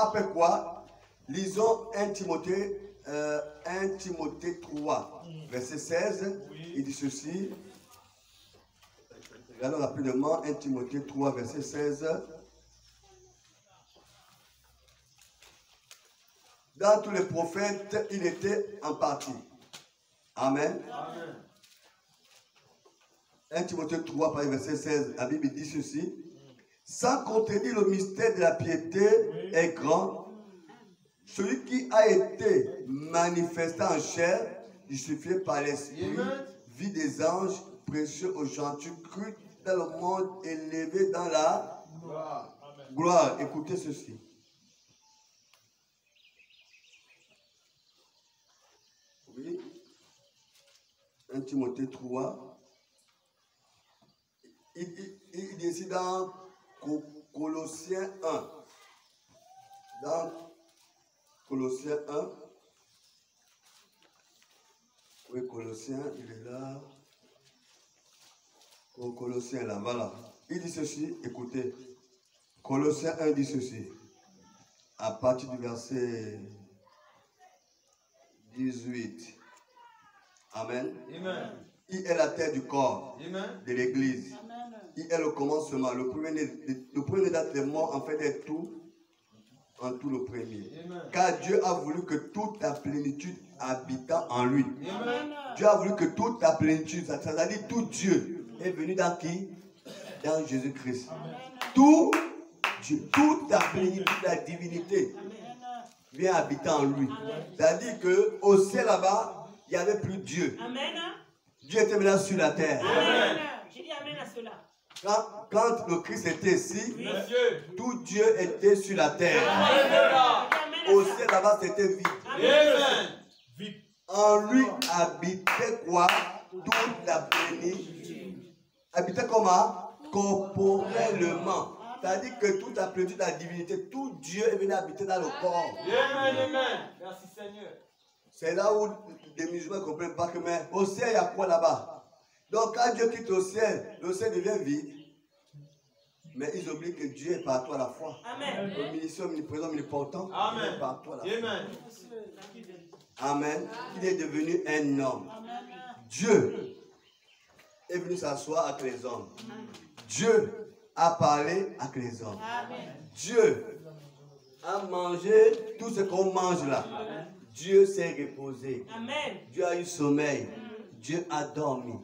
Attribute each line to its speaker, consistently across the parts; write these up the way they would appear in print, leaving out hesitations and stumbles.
Speaker 1: après quoi, lisons 1 Timothée 3, verset 16. Il dit ceci. Regardons rapidement 1 Timothée 3, verset 16. Dans tous les prophètes, il était en partie. Amen.
Speaker 2: Amen.
Speaker 1: 1 Timothée 3, verset 16, la Bible dit ceci. Sans contredire, le mystère de la piété est grand. Celui qui a été manifesté en chair, justifié par l'Esprit, vit des anges précieux aux gentils, crus dans le monde, élevé dans la gloire. Écoutez ceci. Oui. 1 Timothée 3. Il dit ici dans Colossiens 1. Dans Colossiens 1. Oui, Colossiens, il est là. Colossiens, là, voilà. Il dit ceci, écoutez. Colossiens 1 dit ceci. À partir du verset 18. Amen.
Speaker 2: Amen.
Speaker 1: Il est la tête du corps de l'Église. Il est le commencement, le premier d'être les morts, en fait, d'être tout, en tout le premier.
Speaker 2: Amen.
Speaker 1: Car Dieu a voulu que toute la plénitude habitant en lui.
Speaker 2: Amen.
Speaker 1: Dieu a voulu que toute la plénitude, c'est-à-dire tout Dieu, est venu dans qui? Dans Jésus-Christ. Tout Dieu, toute la plénitude de la divinité vient habiter en lui. C'est-à-dire qu'au ciel là-bas, il n'y avait plus Dieu.
Speaker 3: Amen.
Speaker 1: Dieu était maintenant sur la terre.
Speaker 3: Amen. J'ai dit amen à cela.
Speaker 1: Quand le Christ était ici,
Speaker 2: Monsieur.
Speaker 1: tout Dieu était sur la terre.
Speaker 2: Amen.
Speaker 1: Au ciel là-bas, c'était vide.
Speaker 2: Amen.
Speaker 1: En lui habitait quoi? Toute la plénitude. Habitait comment? Corporellement. C'est-à-dire que toute la plénitude de la divinité, tout Dieu est venu habiter dans le corps.
Speaker 2: Amen. Amen. Merci Seigneur.
Speaker 1: C'est là où les musulmans ne comprennent pas que, mais au ciel, il y a quoi là-bas? Donc, quand Dieu quitte le ciel devient vide. Mais ils oublient que Dieu est partout à la fois.
Speaker 3: Amen.
Speaker 1: Omniscient, omniprésent, omnipotent.
Speaker 2: Amen.
Speaker 1: Il est partout à la fois.
Speaker 2: Amen.
Speaker 1: Amen. Il est devenu un homme. Dieu est venu s'asseoir avec les hommes. Dieu a parlé avec les hommes. Dieu a mangé tout ce qu'on mange là. Dieu s'est reposé.
Speaker 3: Amen.
Speaker 1: Dieu a eu sommeil. Dieu a dormi.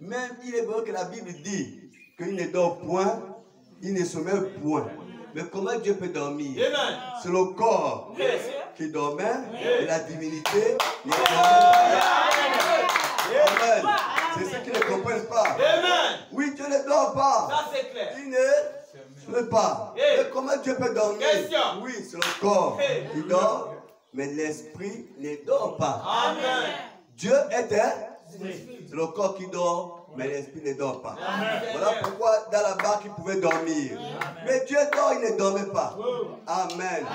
Speaker 1: Même il est vrai que la Bible dit qu'il ne dort point, il ne sommeille point. Mais comment Dieu peut dormir?
Speaker 2: Amen.
Speaker 1: C'est le corps
Speaker 2: Yes.
Speaker 1: qui dormait et la divinité ne dormait pas. Amen. C'est ce qu'ils ne comprennent pas.
Speaker 2: Amen.
Speaker 1: Oui, Dieu ne dort pas.
Speaker 2: Ça c'est clair.
Speaker 1: Il ne sommeille pas.
Speaker 2: Hey.
Speaker 1: Mais comment Dieu peut dormir?
Speaker 2: Question.
Speaker 1: Oui, c'est le corps
Speaker 2: Hey.
Speaker 1: qui dort, mais l'esprit ne dort pas.
Speaker 2: Amen.
Speaker 1: Dieu est c'est le corps qui dort, mais l'esprit ne dort pas.
Speaker 2: Amen.
Speaker 1: Voilà pourquoi dans la barque il pouvait dormir. Mais Dieu dort, il ne dormait pas. Amen.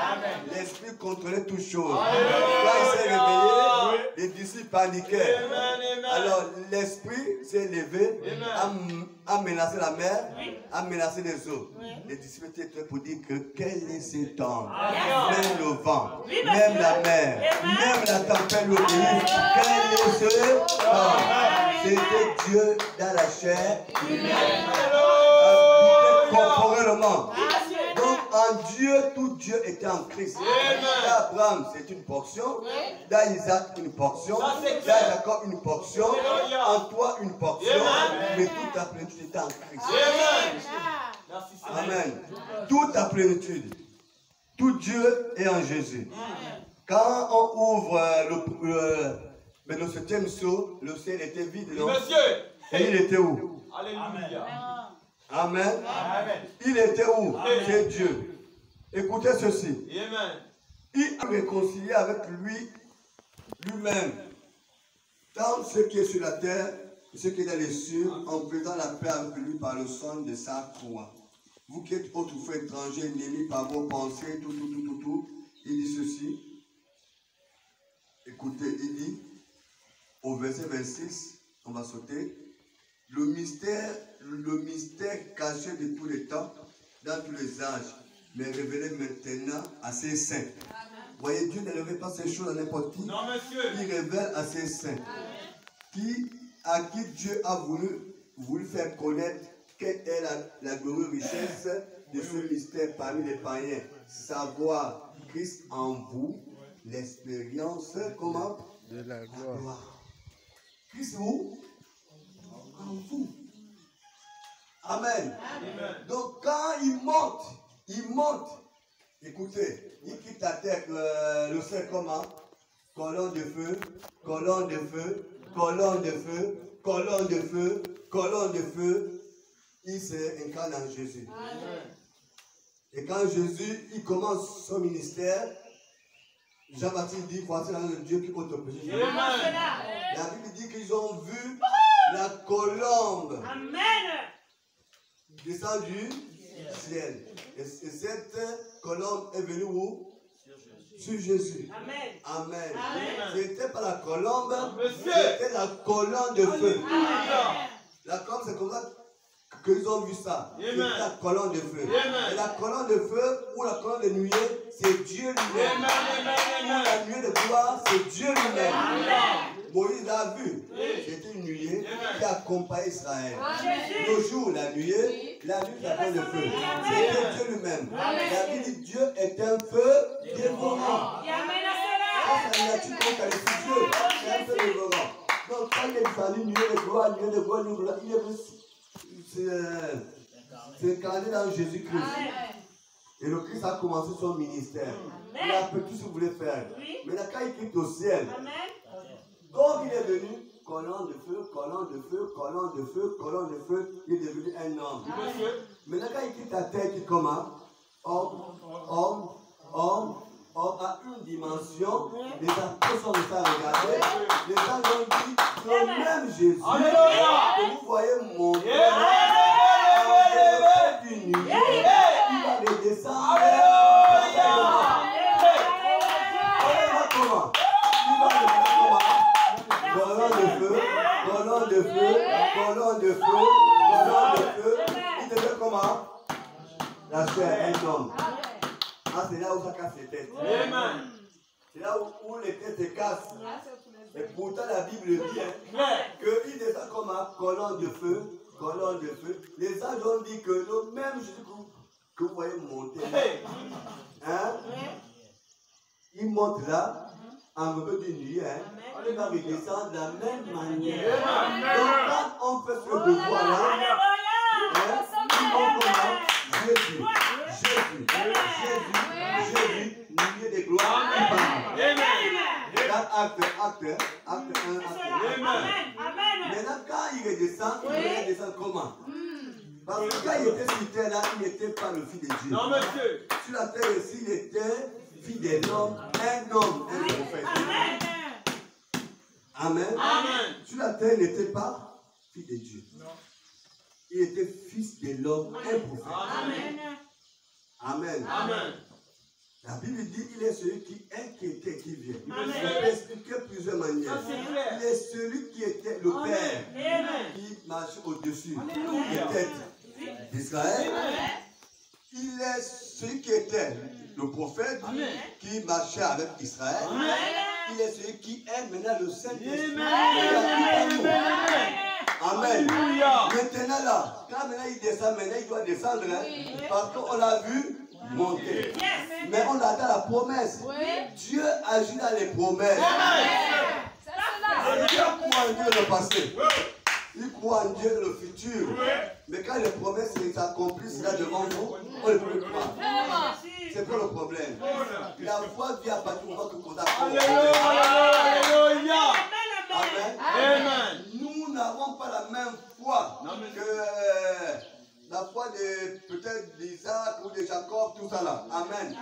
Speaker 1: L'esprit contrôlait toutes choses. Quand il s'est réveillé, les disciples paniquaient.
Speaker 2: Amen.
Speaker 1: Alors l'esprit s'est levé, a menacé la mer, a menacé les eaux. Les disciples étaient prêts pour dire que quel est cet homme? Même le vent, même la mer, même la tempête l'obéissent. Quel est ce homme? C'était Dieu dans la chair, habité corporellement. Donc en Dieu, tout Dieu était en Christ. Dans Abraham, c'est une portion. Dans Isaac, une portion. Dans Jacob, une portion. En toi, une portion. Mais toute la plénitude était en Christ. Amen. Toute la plénitude. Tout Dieu est en Jésus. Quand on ouvre le 7e sceau, le ciel était vide. Non?
Speaker 2: Monsieur.
Speaker 1: Et il était où?
Speaker 2: Alléluia.
Speaker 1: Amen.
Speaker 2: Amen.
Speaker 1: Il était où? C'est Dieu. Écoutez ceci.
Speaker 2: Amen.
Speaker 1: Il a réconcilié avec lui-même, tant ce qui est sur la terre et ce qui est dans les cieux, en faisant la paix avec lui par le sang de sa croix. Vous qui êtes autrefois étrangers, ennemis par vos pensées, tout. Il dit ceci. Écoutez, il dit, au verset 26, on va sauter, le mystère caché de tous les temps, dans tous les âges, mais révélé maintenant à ses saints. Vous voyez, Dieu ne révèle pas ces choses à n'importe qui.
Speaker 2: Non, monsieur.
Speaker 1: Il révèle à ses saints. À qui Dieu a voulu faire connaître quelle est la glorieuse richesse de ce mystère parmi les païens. Savoir Christ en vous, l'expérience, comment?
Speaker 4: De la gloire.
Speaker 1: Christ où? En vous. Amen.
Speaker 2: Amen.
Speaker 1: Donc quand il monte, écoutez, il quitte la terre, le ciel comment? Colonne de feu, colonne de feu, colonne de feu, colonne de feu, colonne de feu. Il s'incarne en Jésus.
Speaker 2: Amen.
Speaker 1: Et quand Jésus, il commence son ministère, Jean-Baptiste dit, voici l'agneau de Dieu qui ôte le péché.
Speaker 2: Amen.
Speaker 1: La Bible dit qu'ils ont vu la colombe
Speaker 3: Amen.
Speaker 1: descendre du ciel. Et cette colombe est venue où? Sur Jésus.
Speaker 3: Amen.
Speaker 1: Amen.
Speaker 3: Amen.
Speaker 1: C'était pas la colombe,
Speaker 2: Monsieur.
Speaker 1: c'était la colonne de feu.
Speaker 2: Alléluia.
Speaker 1: La colombe, c'est comme ça qu'ils ont vu ça. C'était la colonne de feu.
Speaker 2: Amen.
Speaker 1: Et la colonne de feu ou la colonne de nuée, c'est Dieu lui-même.
Speaker 2: Amen. Amen.
Speaker 1: La nuée de gloire, c'est Dieu lui-même.
Speaker 2: Amen.
Speaker 1: Moïse l'a vu.
Speaker 2: Oui.
Speaker 1: C'était une nuée
Speaker 2: Amen.
Speaker 1: qui accompagnait Israël.
Speaker 3: Jésus.
Speaker 1: Le jour, la nuée, la nuit, la colonne de feu. C'était Dieu lui-même. La Bible dit Dieu est un feu dévorant.
Speaker 3: Et Amen à
Speaker 1: Ça,
Speaker 3: cela.
Speaker 1: c'est la nature qu'on qualifie Dieu. C'est un feu dévorant. Donc, quand il est descendu, nuée de gloire, nuée de gloire, nuée de gloire, il est venu s'incarner dans Jésus-Christ. Et le Christ a commencé son ministère. Il a fait tout ce qu'il voulait faire. Maintenant, quand il quitte au ciel,
Speaker 3: Amen.
Speaker 1: donc il est venu, colonne de feu, colonne de feu, colonne de feu, colonne de feu, il est devenu un homme.
Speaker 2: Monsieur.
Speaker 1: Maintenant, quand il quitte la terre, il comment? Homme a une dimension. Les apôtres sont restés à regarder. Les gens ont dit, le même Jésus
Speaker 2: Alléluia.
Speaker 1: que vous voyez monter d'une nuit, il va redescendre. Il va comment? Il va redescendre comment? Colonne de feu, colonne de feu, colonne de feu, colonne de feu. Il devient comment? La chair, un homme. Ah, c'est là où ça casse les têtes.
Speaker 2: Amen.
Speaker 1: C'est là où les têtes se cassent. Et pourtant, la Bible dit qu'il descend comme un colonne de feu, colonne de feu. Les anges ont dit que le même Jésus que vous voyez monter, hein, il monte là, en milieu d'une nuit, hein, il va redescendre de la même manière. Donc, quand on fait ce devoir-là, hein, il monte comme Jésus. Jésus, nuée de gloire, il parle. Dans acte 1, acte 1. Maintenant, quand il redescend, il redescend comment? Parce que quand il était sur terre, là, il n'était pas le fils de Dieu.
Speaker 2: Non, monsieur.
Speaker 1: Sur la terre aussi, il était fils de l'homme, un homme, un prophète. Amen.
Speaker 2: Amen.
Speaker 1: Sur la terre, il n'était pas fils de Dieu. Il était fils de l'homme, un prophète.
Speaker 2: Amen.
Speaker 1: Amen.
Speaker 2: Amen.
Speaker 1: La Bible dit qu'il est celui qui est, qui était, qui vient.
Speaker 2: Amen.
Speaker 1: On peut expliquer plusieurs manières.
Speaker 2: Ça, c'est clair.
Speaker 1: Il est celui qui était le Père,
Speaker 3: Amen.
Speaker 1: qui marche au-dessus
Speaker 2: Alléluia.
Speaker 1: des têtes d'Israël. Il est celui qui était le prophète,
Speaker 2: Amen.
Speaker 1: qui marchait avec Israël.
Speaker 2: Amen.
Speaker 1: Il est celui qui est maintenant le Saint-Esprit.
Speaker 2: Amen.
Speaker 1: Amen.
Speaker 2: Alléluia.
Speaker 1: Maintenant là, quand maintenant il descend, maintenant il doit descendre, hein, parce qu'on l'a vu monter. Mais on attend la promesse. Dieu agit dans les promesses. Dieu croit en Dieu le passé. Il croit en Dieu le futur. Mais quand les promesses s'accomplissent là devant vous, on ne peut pas. C'est pas le problème. La foi vient à partir du moment que vous
Speaker 2: Alléluia.
Speaker 1: Amen.
Speaker 2: Amen.
Speaker 1: Nous n'avons pas la même foi
Speaker 2: Non, mais-
Speaker 1: que la foi de peut-être d'Isaac ou de Jacob, tout ça là. Amen.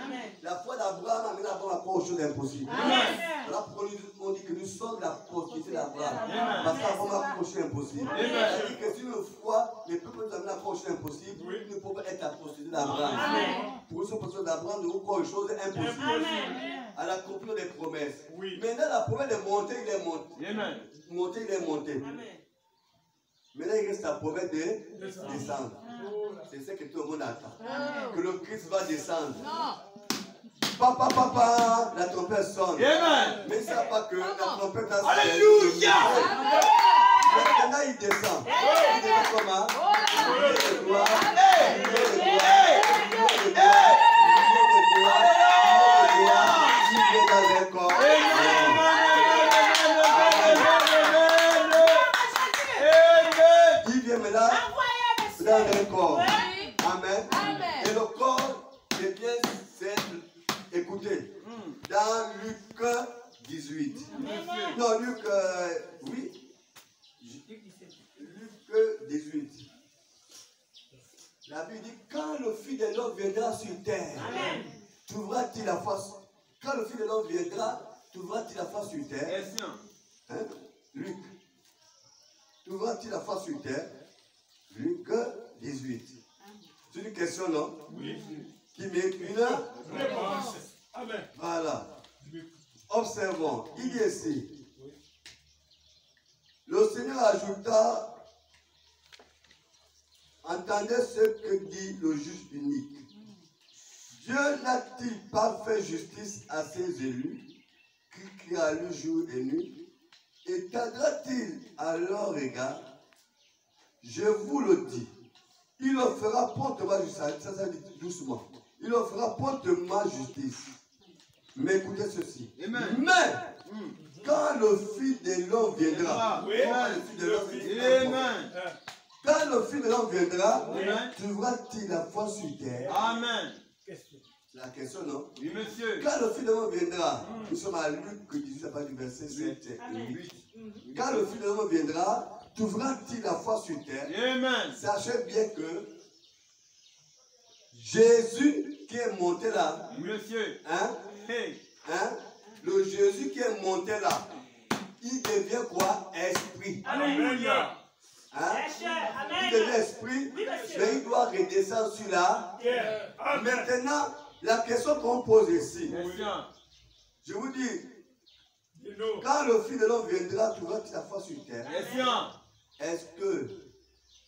Speaker 1: La foi d'Abraham amène à la foi aux choses impossibles. Voilà pourquoi on dit que nous sommes la postérité d'Abraham.
Speaker 2: Amen.
Speaker 1: Parce qu'Abraham a fait aux choses impossibles.
Speaker 2: Amen.
Speaker 1: C'est-à-dire que si une foi, les peuples nous amènent à faire aux choses impossibles, nous ne pouvons pas être la postérité d'Abraham. Pour eux, c'est postérité d'Abraham, nous croire aux choses impossibles. À l'accomplir des promesses.
Speaker 2: Oui.
Speaker 1: Maintenant, la promesse de monter, il est monté.
Speaker 2: Amen.
Speaker 1: Monter, il est monté. Maintenant, il reste la promesse de descendre. C'est ce que tout le monde attend. Que le Christ va descendre.
Speaker 4: Non.
Speaker 1: Papa, papa, la trompette sonne.
Speaker 2: Amen.
Speaker 1: Mais ça pas que la trompette a sonné.
Speaker 2: Alléluia.
Speaker 1: Maintenant il descend. Il descend comment? Il de gloire. Il de gloire. Il de gloire. Il vient dans un corps. Il vient maintenant dans un corps. Amen.
Speaker 4: Amen.
Speaker 1: Et le corps devient simple. Écoutez, dans Luc 18. Non, Luc, oui. Luc 18. La Bible dit, quand le Fils de l'homme viendra sur terre, trouveras-tu la face? Quand le Fils de l'homme viendra, trouveras-tu la face sur terre? Hein? Luc. Trouveras-tu la face sur terre? Luc 18. C'est une question, non?
Speaker 2: Oui.
Speaker 1: Qui met une
Speaker 2: Réponse. Amen.
Speaker 1: Voilà. Observons. Il dit ici. Le Seigneur ajouta, entendez ce que dit le juge unique. Dieu n'a-t-il pas fait justice à ses élus, qui crient à lui jour et nuit? Et tardera-t-il à leur égard? Je vous le dis, il leur fera promptement justice. Ça dit doucement. Il leur fera promptement justice. Mais écoutez ceci.
Speaker 2: Amen.
Speaker 1: Mais quand le Fils de l'homme viendra,
Speaker 2: Oui.
Speaker 1: quand le Fils de l'homme viendra,
Speaker 2: Amen.
Speaker 1: quand le Fils de l'homme viendra,
Speaker 2: Amen.
Speaker 1: trouveras-tu la foi sur terre?
Speaker 2: Amen.
Speaker 1: La question, non?
Speaker 2: Oui, monsieur.
Speaker 1: Quand le Fils de l'homme viendra, nous sommes à Luc 18, à partir du verset 7 et 8. Quand le Fils de l'homme viendra, trouveras-tu la foi sur terre?
Speaker 2: Amen.
Speaker 1: Sachez bien que Jésus qui est monté là,
Speaker 2: Monsieur.
Speaker 1: hein?
Speaker 2: Hey.
Speaker 1: Hein? Le Jésus qui est monté là, il devient quoi? Esprit.
Speaker 2: Alléluia.
Speaker 1: Hein?
Speaker 3: Amen.
Speaker 1: Il devient esprit,
Speaker 3: Oui, monsieur.
Speaker 1: mais il doit redescendre sur la.
Speaker 2: Amen.
Speaker 1: Maintenant, la question qu'on pose ici,
Speaker 2: Monsieur.
Speaker 1: je vous dis, quand le Fils de l'homme viendra, trouveras-tu la foi sur terre?
Speaker 2: Monsieur.
Speaker 1: Est-ce que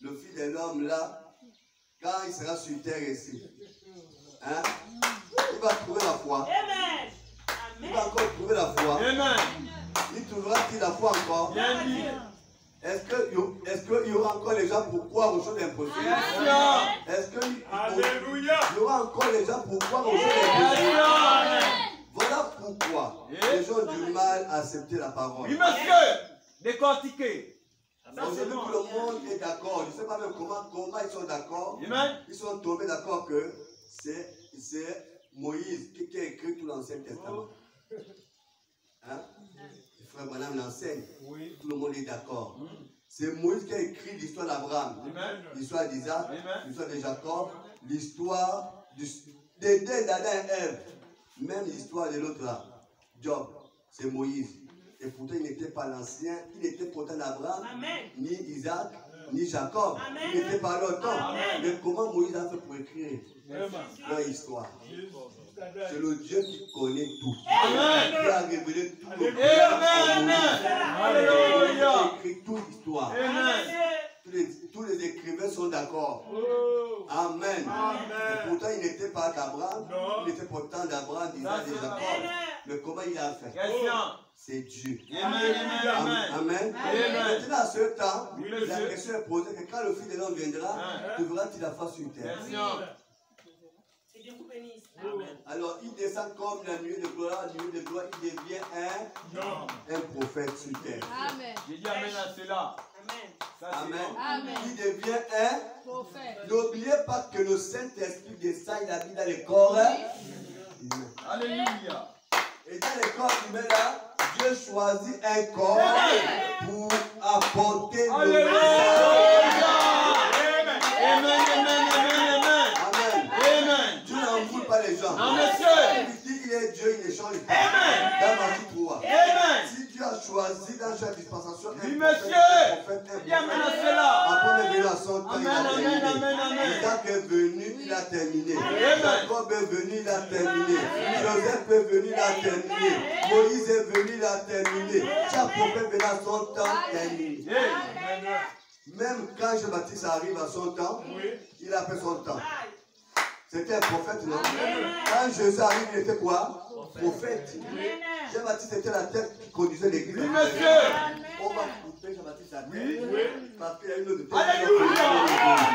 Speaker 1: le Fils de l'homme là, quand il sera sur terre ici, hein, il va trouver la foi?
Speaker 3: Amen.
Speaker 1: Il va encore trouver la foi.
Speaker 2: Amen.
Speaker 1: Il trouvera-t-il la foi encore?
Speaker 2: Bien dit.
Speaker 1: Est-ce qu'il y aura encore les gens pour croire aux choses impossibles?
Speaker 2: Monsieur.
Speaker 1: Est-ce qu'il
Speaker 2: Alléluia.
Speaker 1: y aura encore les gens pour croire aux choses impossibles?
Speaker 2: Monsieur.
Speaker 1: Voilà pourquoi les gens ont du mal à accepter la parole.
Speaker 2: Oui, monsieur. Décortiquer.
Speaker 1: Aujourd'hui, tout le monde est d'accord. Je ne sais pas même comment ils sont d'accord.
Speaker 2: Amen.
Speaker 1: Ils sont tombés d'accord que c'est Moïse qui a écrit tout l'Ancien Testament. Hein? Le frère Branham l'enseigne.
Speaker 2: Oui.
Speaker 1: Tout le monde est d'accord. C'est Moïse qui a écrit l'histoire d'Abraham,
Speaker 2: Amen.
Speaker 1: l'histoire d'Isaac,
Speaker 2: Amen.
Speaker 1: l'histoire de Jacob, l'histoire des deux d'Adam et Ève. Même l'histoire de l'autre là, Job, c'est Moïse. Et pourtant, il n'était pas l'ancien, il n'était pourtant d'Abraham, ni Isaac, ni Jacob.
Speaker 3: Amen.
Speaker 1: Il n'était pas leur temps.
Speaker 3: Amen.
Speaker 1: Mais comment Moïse a fait pour écrire leur histoire? C'est le Dieu qui connaît tout.
Speaker 2: Amen.
Speaker 1: Qui a révélé tout.
Speaker 2: Amen. Alléluia.
Speaker 1: Il a écrit toute l'histoire.
Speaker 2: Amen.
Speaker 1: Tous les écrivains sont d'accord. Amen. Et pourtant, il n'était pas d'Abraham. Il était pourtant d'Abraham, d'Isaac, de Jacob. Mais comment il a fait? C'est Dieu.
Speaker 2: Amen. Amen.
Speaker 1: Amen.
Speaker 2: Amen.
Speaker 1: Maintenant, à ce temps,
Speaker 2: Oui,
Speaker 1: la
Speaker 2: monsieur.
Speaker 1: question est posée que quand le Fils de l'homme viendra, trouveras-tu la face sur terre?
Speaker 3: Que Dieu vous bénisse.
Speaker 1: Alors, il descend comme la nuée de gloire, il devient un prophète sur terre.
Speaker 4: Amen.
Speaker 2: J'ai dit amen à cela.
Speaker 3: Amen.
Speaker 2: Ça, c'est
Speaker 1: Amen.
Speaker 2: bon.
Speaker 4: Amen.
Speaker 1: Il devient un.
Speaker 4: Prophète.
Speaker 1: N'oubliez pas que le Saint-Esprit descend, il habite dans les corps humains.
Speaker 2: Alléluia.
Speaker 1: Et dans les corps humains là, Dieu choisit un corps pour apporter le
Speaker 2: Alléluia.
Speaker 1: message.
Speaker 2: Amen. Amen. Amen. Amen.
Speaker 1: Amen.
Speaker 2: Amen.
Speaker 1: Dieu n'envoie pas les gens.
Speaker 2: Non, monsieur.
Speaker 1: Il dit qu'il est Dieu, il ne change pas.
Speaker 2: Amen.
Speaker 1: Dans Matthieu 3.
Speaker 2: Amen.
Speaker 1: Si Dieu a choisi dans chaque dispensation un
Speaker 2: Oui,
Speaker 1: prophète,
Speaker 2: monsieur. Dis amen à cela.
Speaker 1: après il est venu à son temps, il
Speaker 2: Amen.
Speaker 1: a
Speaker 2: Amen.
Speaker 1: terminé.
Speaker 2: Amen. Amen.
Speaker 1: Isaac est venu, il a terminé.
Speaker 2: Amen.
Speaker 1: Jacob est venu, il a terminé. Joseph est venu, il a terminé. Moïse est venu, il a terminé. Chaque prophète venu à son temps, terminé.
Speaker 2: Amen.
Speaker 1: Même quand Jean-Baptiste arrive à son temps, il a fait son temps. C'était un prophète, non? Quand Jésus arrive, il était quoi? Prophète. Jean-Baptiste était la tête qui conduisait l'église.
Speaker 2: Oui, monsieur.
Speaker 1: On va couper Jean-Baptiste la tête. Parce qu'il y a une autre tête.
Speaker 2: Alléluia.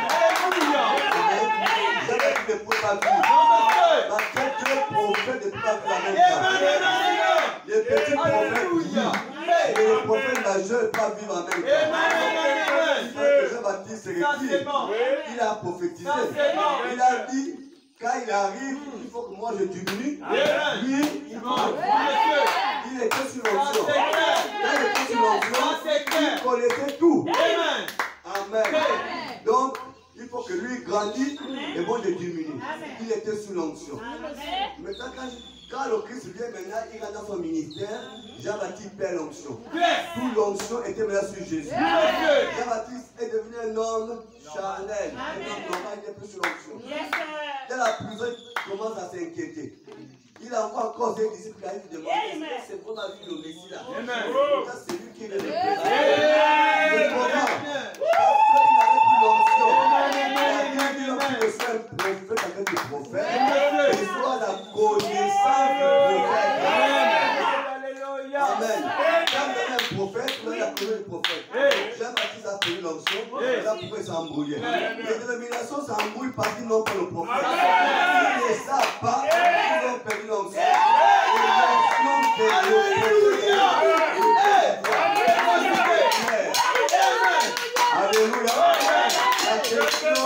Speaker 2: Alléluia.
Speaker 1: Jean-Baptiste ne pouvait pas vivre. Parce que deux prophètes ne peuvent pas vivre la même temps. Les petits prophètes vivent. Et les prophètes majeurs ne peuvent pas vivre en même temps. Jean-Baptiste se retire. Il a prophétisé. Il a dit, quand il arrive, il faut que moi je diminue. Lui, il monte. Il était sur l'onction. Quand il était sur l'onction, il connaissait tout. Amen. Donc, il faut que lui grandisse et moi je diminue. Il était sous l'onction. Maintenant, quand le Christ vient maintenant, il rentre dans son ministère, Jean-Baptiste perd l'onction. Toute l'onction était maintenant sur Jésus. Jean-Baptiste est devenu un homme charnel. Un homme normal, il n'est plus sur l'onction. Dans la prison, il commence à s'inquiéter. Il envoie encore ses disciples qui arrivent de demander est-ce que c'est bon d'avoir le Messie là? C'est lui qui est le représente. Le moment, parce qu'il n'avait plus l'onction. Il a dit qu'il soit un prophète avec le prophète. Il soit la connaissance du prophète. Amen. Quand il y a un prophète, il a connu le prophète. Jean-Baptiste a connu l'onction, il a pu s'embrouiller. Les dénominations s'embrouillent parce qu'ils n'ont pas le prophète. Ils ne savent pas, ils ont perdu l'onction. Et l'onction perd le Alléluia. La question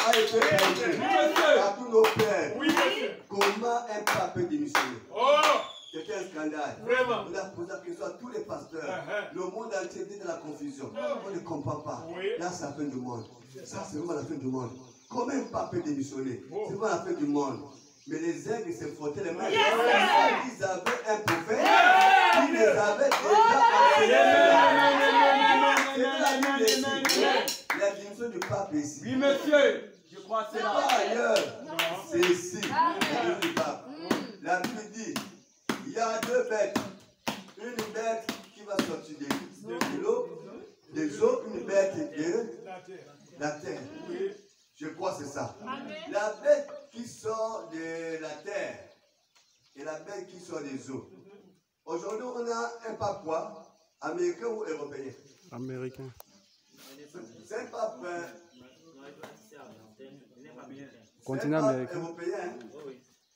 Speaker 1: a été posée à tous nos pères. Comment un pape peut démissionner? C'était un scandale. On a posé la question à tous les pasteurs. Le monde entier était dans la confusion. On ne comprend pas. Là, c'est la fin du monde. Ça, c'est vraiment la fin du monde. Comment un pape peut démissionner? C'est vraiment la fin du monde. Mais les aigles se frottaient les mains. Ils avaient un prophète qui les avait déjà enseigné. La démission du pape est ici.
Speaker 2: Oui, monsieur. Je crois que c'est là.
Speaker 1: Pas ailleurs. C'est ici. La démission du pape. La Bible dit, il y a deux bêtes. Une bête qui va sortir de l'eau, des eaux, une bête de la terre. Je crois que c'est ça. La bête qui sort de la terre et la bête qui sort des eaux. Aujourd'hui, on a un pape quoi? Américain ou européen?
Speaker 4: Américain.
Speaker 1: C'est un pape
Speaker 4: Continent américain.
Speaker 1: Européen.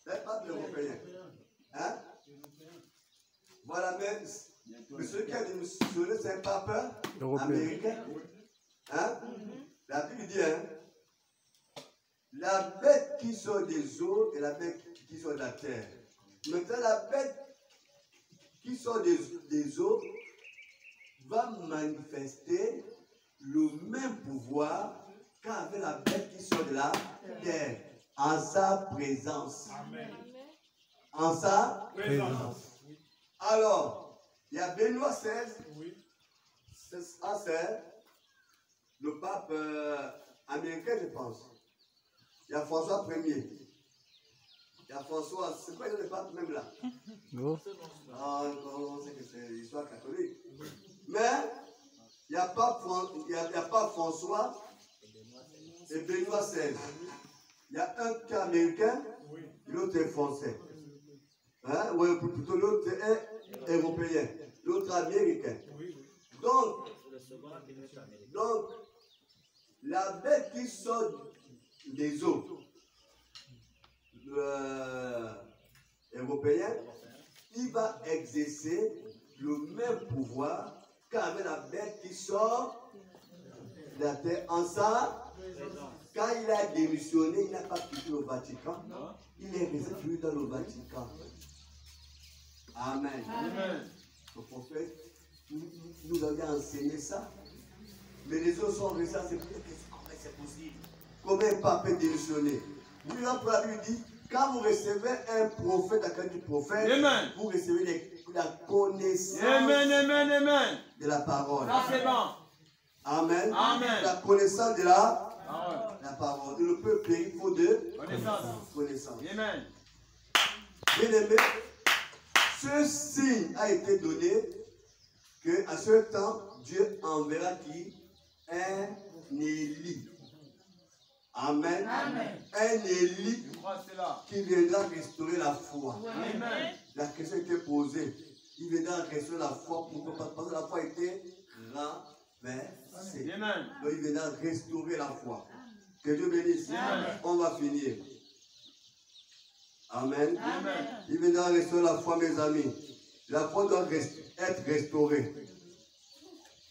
Speaker 1: C'est un pape européen. Hein? Voilà, mais celui qui a démissionné, c'est un pape américain. Hein? La Bible dit, hein? La bête qui sort des eaux et la bête qui sort de la terre. Maintenant, la bête qui sort des eaux va manifester le même pouvoir qu'avait la bête qui sort de la terre, en sa présence.
Speaker 2: Amen.
Speaker 1: En sa présence. Alors, il y a Benoît XVI, c'est le pape américain, je pense. Il y a François Ier. Il y a François, c'est pas le pape même là.
Speaker 4: Non.
Speaker 1: Ah, on sait que c'est l'histoire catholique. Mais il y a pas François et Benoît XVI. Il y a un qui est américain, l'autre est français. Hein? Ou plutôt l'autre est européen, l'autre américain. Donc, la bête qui sort des eaux européen, il va exercer le même pouvoir qu'avec la bête qui sort de la terre en ça. Quand il a démissionné, il n'a pas quitté le Vatican. Il est resté dans le Vatican. Amen. Le prophète nous avait enseigné ça. Mais les autres sont restés. Comment c'est possible? Comment un pape peut démissionner? Lui, la Bible dit, quand vous recevez un prophète à cause du prophète,
Speaker 2: Amen.
Speaker 1: vous recevez la connaissance de la parole.
Speaker 2: Ça, c'est bon.
Speaker 1: Amen.
Speaker 2: Amen.
Speaker 1: La connaissance de la parole. Et le peuple, il faut de connaissance.
Speaker 2: Amen.
Speaker 1: Bien aimé, ce signe a été donné qu'à ce temps, Dieu enverra qui? un Élie. Amen.
Speaker 3: Amen.
Speaker 1: Un Élie
Speaker 2: Je crois cela.
Speaker 1: qui viendra restaurer la foi.
Speaker 2: Amen.
Speaker 1: La question était posée. Il viendra restaurer la foi. Pourquoi? Parce que la foi était renversée.
Speaker 2: Amen.
Speaker 1: Donc il viendra restaurer la foi. Que Dieu bénisse.
Speaker 2: Amen.
Speaker 1: On va finir. Amen.
Speaker 2: Amen.
Speaker 1: Il viendra restaurer la foi, mes amis. La foi doit être restaurée.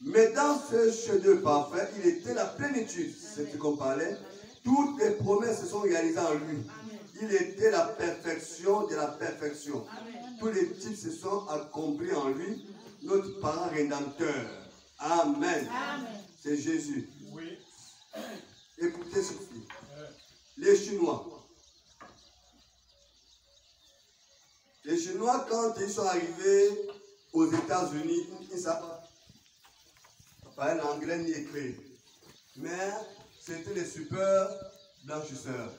Speaker 1: Mais dans ce chef-d'œuvre parfait, il était la plénitude. C'est ce qu'on parlait. Toutes les promesses se sont réalisées en lui. Il était la perfection de la perfection. Tous les types se sont accomplis en lui. Notre parent rédempteur. Amen. C'est Jésus.
Speaker 2: Oui.
Speaker 1: Écoutez ceci. Les Chinois. Les Chinois, quand ils sont arrivés aux États-Unis, ils ne savent pas parler l'anglais ni écrire. Mais c'était les super blanchisseurs.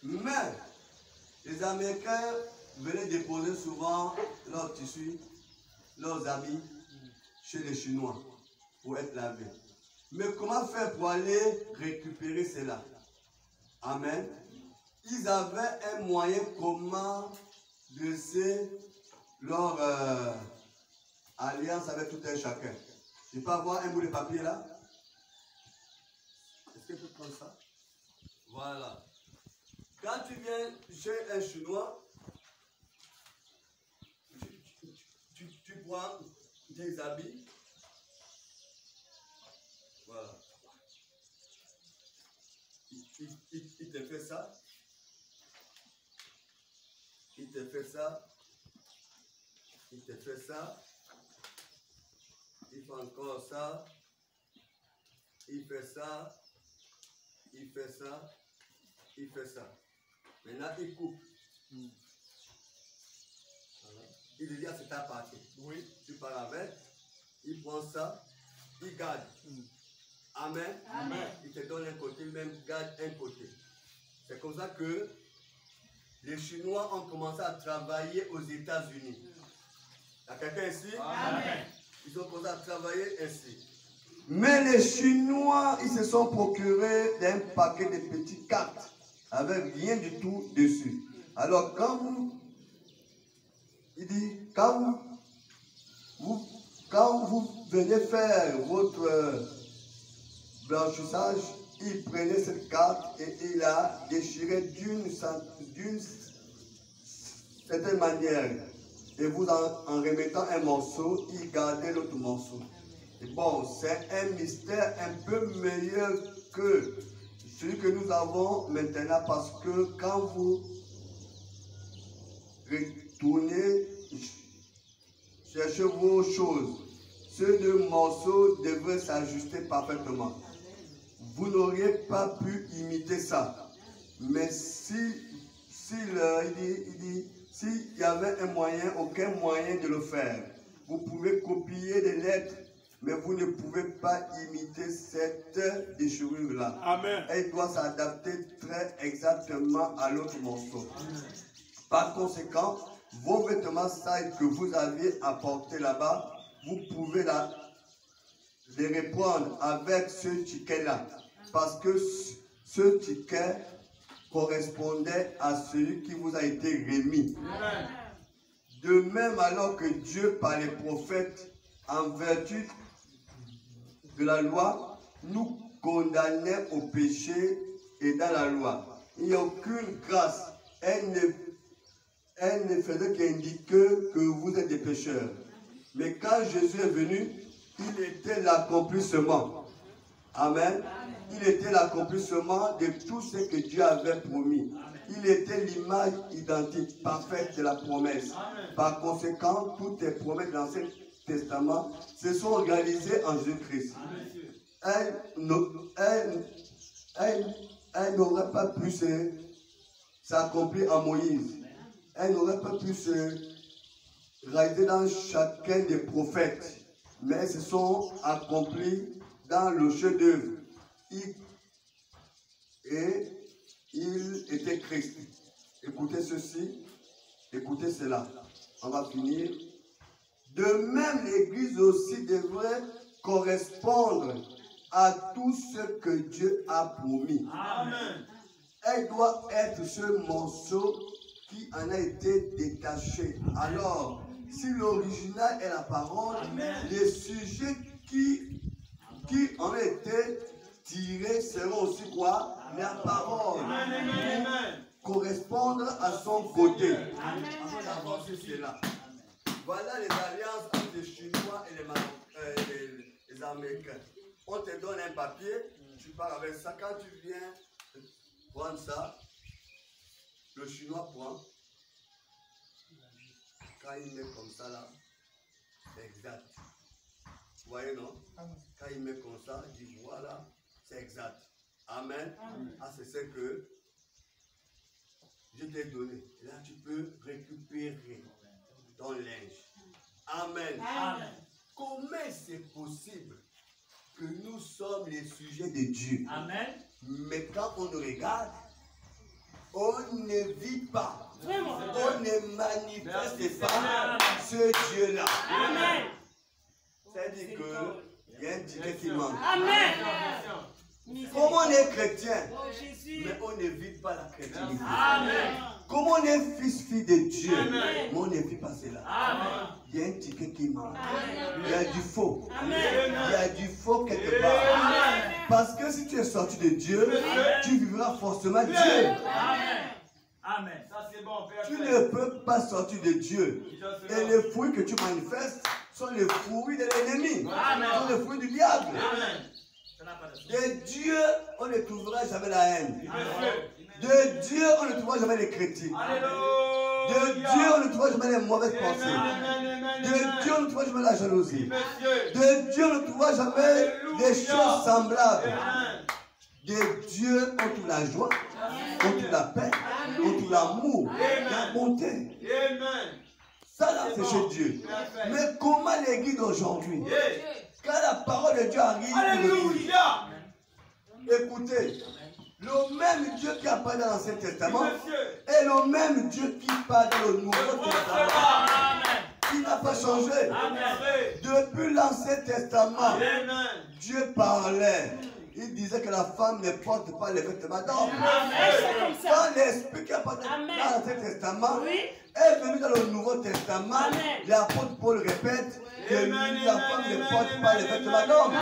Speaker 1: Mais les Américains venaient déposer souvent leurs tissus, leurs habits chez les Chinois pour être lavés. Mais comment faire pour aller récupérer cela? Amen. Ils avaient un moyen comment laisser leur alliance avec tout un chacun. Je peux avoir un bout de papier là? Est-ce que je peux prendre ça? Voilà. Quand tu viens chez un Chinois, tu prends tes habits. Voilà. Il te fait ça. Il te fait ça. Il te fait ça. Il fait encore ça. Il fait ça. Il fait ça. Il fait ça. Maintenant, il coupe. Voilà. Il dit à cette partie. Oui. Tu pars avec. Il prend ça. Il garde. Amen.
Speaker 3: Amen.
Speaker 1: Il te donne un côté, il même garde un côté. C'est comme ça que les Chinois ont commencé à travailler aux États-Unis. Il y a quelqu'un ici?
Speaker 3: Amen.
Speaker 1: Ils ont commencé à travailler ainsi. Mais les Chinois, ils se sont procurés d'un paquet de petites cartes avec rien du tout dessus. Alors quand vous, il dit, quand vous venez faire votre blanchissage, il prenait cette carte et il la déchirait d'une certaine manière. Et vous, en remettant un morceau, il gardait l'autre morceau. Et bon, c'est un mystère un peu meilleur que celui que nous avons maintenant, parce que quand vous retournez chercher vos choses, ces deux morceaux devraient s'ajuster parfaitement. Vous n'auriez pas pu imiter ça. Mais s'il y avait un moyen, aucun moyen de le faire, vous pouvez copier des lettres, mais vous ne pouvez pas imiter cette déchirure-là.
Speaker 2: Amen.
Speaker 1: Elle doit s'adapter très exactement à l'autre morceau. Par conséquent, vos vêtements sales que vous aviez apportés là-bas, vous pouvez les reprendre avec ce ticket-là. Parce que ce ticket correspondait à celui qui vous a été remis.
Speaker 2: Amen.
Speaker 1: De même, alors que Dieu, par les prophètes, en vertu de la loi, nous condamnait au péché et dans la loi. Il n'y a aucune grâce. Elle ne faisait qu'indiquer que vous êtes des pécheurs. Mais quand Jésus est venu, il était l'accomplissement. Amen. Il était l'accomplissement de tout ce que Dieu avait promis. Il était l'image identique, parfaite de la promesse. Par conséquent, toutes les promesses de l'Ancien Testament se sont réalisées en Jésus-Christ. Elle n'aurait pas pu s'accomplir en Moïse. Elle n'aurait pas pu se réaliser dans chacun des prophètes. Mais elles se sont accomplies dans le chef-d'œuvre. Et il était Christ. Écoutez ceci, écoutez cela. On va finir. De même, l'Église aussi devrait correspondre à tout ce que Dieu a promis.
Speaker 2: Amen.
Speaker 1: Elle doit être ce morceau qui en a été détaché. Alors, si l'original est la parole, les sujets qui en ont été tirés seront aussi quoi? La parole. Pour correspondre à son côté. Avant d'avancer, c'est là. Voilà les alliances entre les Chinois et les Américains. On te donne un papier, tu pars avec ça. Quand tu viens prendre ça, le Chinois prend. Quand il met comme ça là, c'est exact. Vous voyez, non? Quand il met comme ça, il dit voilà, c'est exact. Amen. Ah, c'est ce que je t'ai donné. Et là, tu peux récupérer ton linge. Amen.
Speaker 3: Amen.
Speaker 1: Comment c'est possible que nous sommes les sujets de Dieu?
Speaker 3: Amen.
Speaker 1: Mais quand on nous regarde, on ne vit pas.
Speaker 3: Vraiment.
Speaker 1: On ne manifeste pas ce Dieu-là.
Speaker 3: Amen.
Speaker 1: C'est-à-dire qu'il y a un ticket qui manque.
Speaker 3: Amen.
Speaker 1: Comme on est chrétien,
Speaker 3: Oh Jésus.
Speaker 1: mais on ne vit pas la chrétienté.
Speaker 3: Amen.
Speaker 1: Comme on est fils de Dieu,
Speaker 3: Amen.
Speaker 1: mais on ne vit pas cela.
Speaker 3: Amen.
Speaker 1: Il y a un ticket qui manque.
Speaker 3: Amen.
Speaker 1: Il y a du faux.
Speaker 3: Amen.
Speaker 1: Il y a du faux quelque part.
Speaker 3: Amen.
Speaker 1: Parce que si tu es sorti de Dieu, tu vivras forcément Dieu.
Speaker 3: Amen. Amen.
Speaker 2: Ça c'est bon, Père.
Speaker 1: Tu ne peux pas sortir de Dieu. Et les fruits que tu manifestes sont les fruits de l'ennemi. Sont les fruits du diable.
Speaker 3: Amen.
Speaker 1: De Dieu, on ne trouvera jamais la haine. De Dieu, on ne trouvera jamais les critiques. De Dieu, on ne trouvera jamais les mauvaises pensées. De Dieu, on ne trouvera jamais la jalousie. De Dieu, on ne trouvera jamais des choses semblables. De Dieu, on trouve la joie, on trouve la paix, on trouve l'amour, la bonté. Ça là, c'est chez Dieu. Mais comment l'église d'aujourd'hui, quand la parole de Dieu arrive,
Speaker 2: Alléluia.
Speaker 1: écoutez, le même Dieu qui a parlé dans l'Ancien Testament est le même Dieu qui parle dans le Nouveau Testament. Il n'a pas changé. Depuis l'Ancien Testament, Dieu parlait. Il disait que la femme ne porte pas les vêtements d'homme. Quand l'Esprit qui a parlé dans l'Ancien Testament est venu dans le Nouveau Testament, l'apôtre Paul répète que la femme ne porte pas les vêtements d'homme.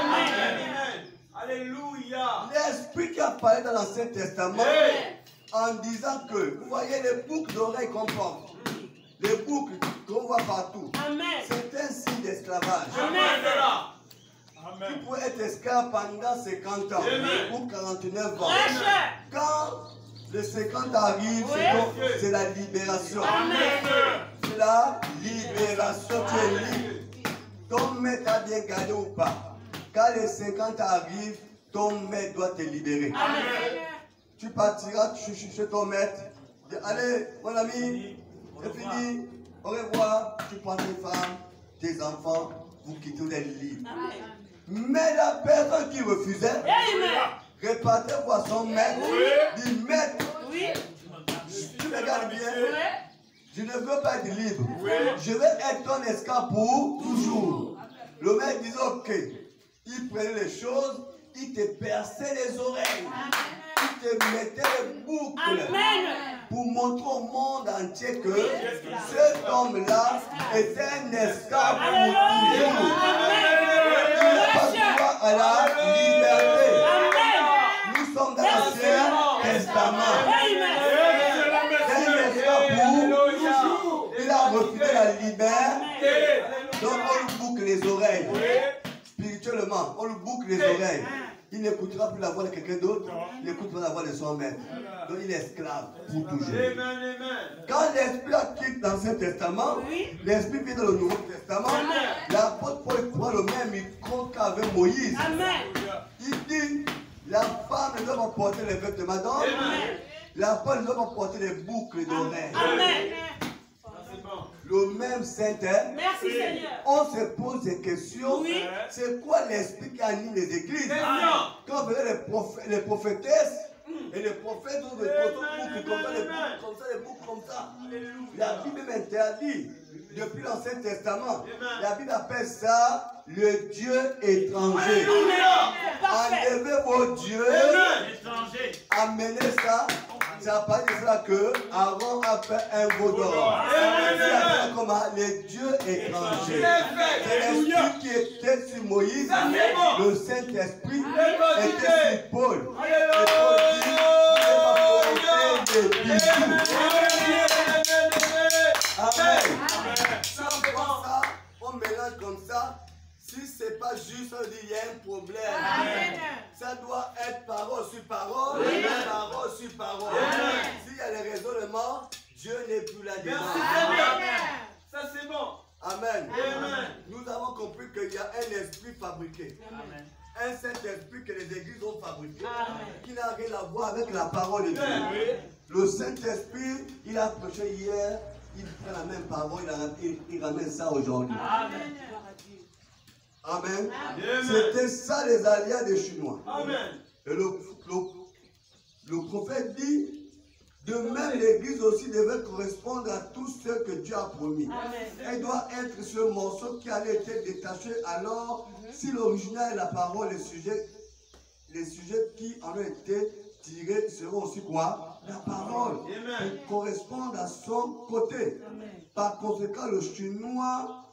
Speaker 2: Alléluia.
Speaker 1: L'Esprit qui a parlé dans l'Ancien Testament en disant que, vous voyez les boucles d'oreilles qu'on porte, les boucles qu'on voit partout, c'est un signe d'esclavage. Tu pouvais être esclave pendant 50 ans ou 49 ans. Quand les 50 arrivent, c'est la libération. C'est la libération. Tu es libre. Ton maître a bien gardé ou pas. Quand les 50 arrivent, ton maître doit te libérer. Tu partiras chez ton maître. Allez, mon ami, c'est fini. Au revoir. Tu prends tes femmes, tes enfants, vous quittez les livres. Mais la personne qui refusait, repartait voir son maître, dit maître, tu me regardes bien, je ne veux pas être libre, je veux être ton esclave pour toujours. Le maître disait ok, il prenait les choses, il te perçait les oreilles, il te mettait les boucles pour montrer au monde entier que cet homme-là est un esclave pour toujours. À la liberté. Nous sommes dans l'Ancien Testament. Il a refusé la liberté. Donc on lui boucle les oreilles. Spirituellement, on lui boucle les oreilles. Il n'écoutera plus la voix de quelqu'un d'autre. Il écoutera la voix de son maître. Donc il est esclave pour toujours. Quand l'Esprit quitte l'Ancien Testament, l'Esprit vient dans le Nouveau Testament. L'apôtre Paul prend le même micro qu'avec Moïse. Il dit, la femme ne doit pas porter les vêtements d'homme. La femme ne doit pas porter les boucles d'oreilles. Le même Saint-Esprit.
Speaker 3: Merci Seigneur.
Speaker 1: On se pose des questions. C'est quoi l'esprit qui anime les églises? Quand vous voyez les prophétesses, Et les prophètes ont des boucles comme ça, les boucles comme ça. La Bible m'interdit. Depuis l'Ancien Testament, la Bible appelle ça le Dieu étranger. Enlevez vos dieux, amenez ça. Ça pas de ça que Aaron a fait un veau d'or. C'est comme les dieux étrangers. C'est l'esprit qui était sur Moïse, le Saint-Esprit était sur Paul. Et Paul dit, il va porter des bijoux. Amen. Ça, on mélange comme ça. Si c'est pas juste, on dit il y a un problème. Amen. Ça doit être parole sur parole, parole sur parole. S'il y a les raisonnements, Dieu n'est plus là dedans.
Speaker 2: Ça c'est bon.
Speaker 1: Amen.
Speaker 2: Amen.
Speaker 1: Nous avons compris qu'il y a un esprit fabriqué.
Speaker 3: Amen.
Speaker 1: Un Saint-Esprit que les églises ont fabriqué. Qui n'a rien à voir avec la parole de Dieu. Le Saint-Esprit, il a prêché hier, il prend la même parole, il ramène ça aujourd'hui.
Speaker 3: Amen.
Speaker 1: Amen. C'était ça les alliés des Chinois.
Speaker 2: Amen.
Speaker 1: Et le prophète dit, de même l'église aussi devait correspondre à tout ce que Dieu a promis. Elle doit être ce morceau qui allait être détaché. Alors, si l'original est la parole, les sujets qui en ont été tirés seront aussi quoi? La parole. Pour correspondre à son côté. Par conséquent, le chinois,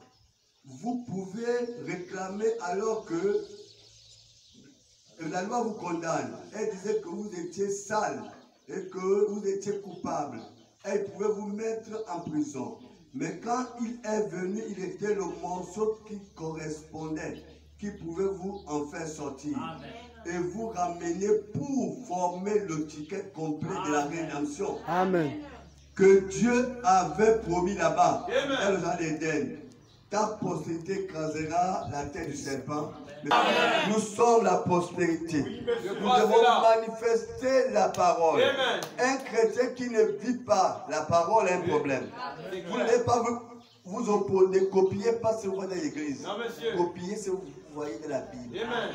Speaker 1: vous pouvez réclamer alors que la loi vous condamne. Elle disait que vous étiez sale et que vous étiez coupable. Elle pouvait vous mettre en prison. Mais quand il est venu, il était le morceau qui correspondait, qui pouvait vous en faire sortir. Amen. Et vous ramener pour former le ticket complet de la rédemption. Amen. Que Dieu avait promis là-bas, dans le jardin d'Éden. Ta postérité écrasera la tête du serpent. Amen. Nous sommes la postérité. Nous devons manifester la parole. Amen. Un chrétien qui ne vit pas la parole a un problème. Vous n'allez pas vous opposer, copiez pas ce que vous voyez dans l'église. Copiez ce que vous voyez de la Bible.
Speaker 2: Amen.